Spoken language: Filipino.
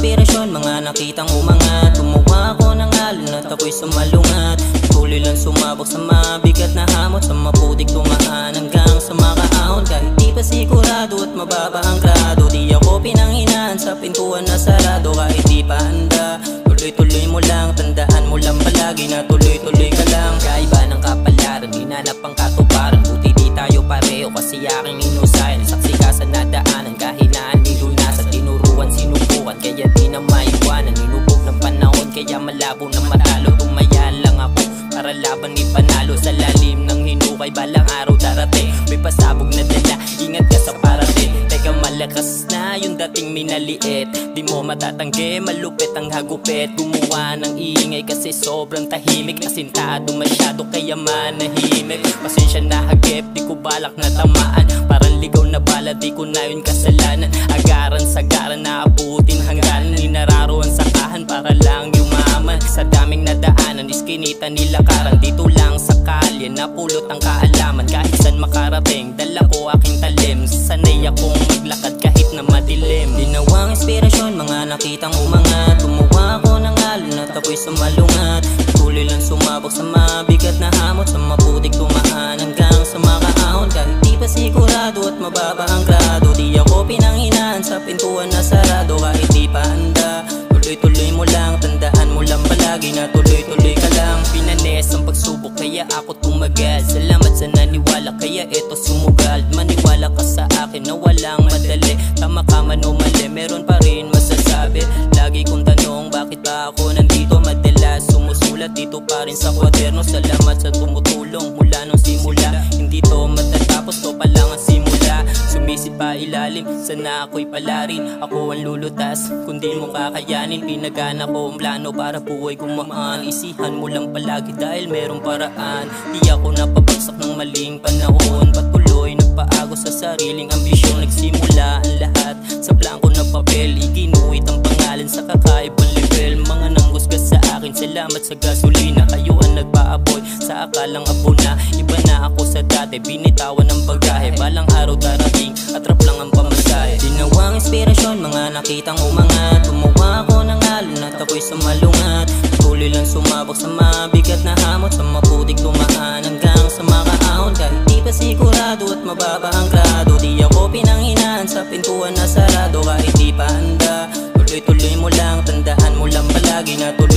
inspirasyon, mga nakitang umangat. Gumawa ko ng alon at ako'y sumalungat. Tuloy lang sumabak sa mabigat na hamot, sa maputik tumaan hanggang sa makaahon. Kahit di pa sigurado at mababa ang grado, di ako pinanghinaan sa pintuan na sarado. Kahit di pa handa, tuloy-tuloy mo lang. Tandaan mo lang palagi na tuloy-tuloy ka lang. Kaiba ng kapalaran, hinanap ang katuparan. Buti di tayo pareho kasi aking inusayan. Saksi ka sa nadaanan, kahinaan nilunasan. Tinuruan, sinubukan, kaya di na maiwanan. Ninubog ng panahon, kaya malabo na matalo. Tumaya lang ako para laban ni panalo. Sa lalim ng hinukay, balang araw darating. May pasabog na dala, ingat ka sa parating. Teka, malakas na yung dating minaliit. Di mo matatanggi, malupit ang hagupit. Gumawa ng ingay kasi sobrang tahimik. Asintado masyado kaya manahimik. Pasensya na hagip, di ko balak na tamaan. Parang ligaw na bala, di ko na yun kasalanan. Agaran sa garan, naabutin hangganan. Ninararuan sa kahan para lang yumaman. Sa daming nadaanan, iskinita nilakaran. Dito lang sa kalye, napulot ang kaalaman. Kahit saan makarating, dala ko aking talim. Sanay akong maglakad kahit na madilim. Ginawang inspirasyon, mga nakitang umangat. Gumawa ko ng alon at ako'y sumalungat. Tuloy lang sumabak sa mabigat na hamot, sa maputik tumaan hanggang sa makaahon. Kahit di pa sigurado at mababa ang grado, di ako pinanghinaan sa pintuan na sarado. Kahit di pa handa, tuloy-tuloy mo lang. Tandaan mo lang palagi na tuloy-tuloy ka lang. Pinanes ang pagsubok kaya ako tumagal. Salamat sa naniwala kaya eto sumugal. Maniwala ka sa akin na walang madali. Tama ka man o mali, meron pa rin masasabi. Lagi kong tanong bakit ba ako nandito. Madalas sumusulat dito pa rin sa kwaderno. Salamat sa tumutulong mula nung simula. Hindi to matatapos, to pa lang ang simula. Sumisid pa ilalim, sana ako'y palarin. Ako ang lulutas, kundi mo kakayanin. Pinagana ko ang plano para buhay gumaan. Isihan mo lang palagi dahil merong paraan. Di ako napabagsak ng maling panahon. Patuloy nagpaago sa sariling ambisyon. Nagsimula ang lahat sa blanko na papel. Iginuhit ang pangalan sa kakaibang level. Mga nanghusga sa akin, salamat sa gasolina. Kayo ang nagpaaboy sa akalang abo na. Iba na ako sa dati, binitawan ng bagahe. Balang araw darating, atrap lang ang pamasahe. Ginawang inspirasyon, mga nakitang umangat. Gumawa ko ng alon at ako'y sumalungat. Tuloy lang sumabak sa mabigat na hamot, sa maputik tumaan hanggang sa makaahon. Kahit di pa sigurado at mababa ang grado, di ako pinanghinaan sa pintuan na sarado. Kahit di pa handa, tuloy-tuloy mo lang. Tandaan mo lang palagi na tuloy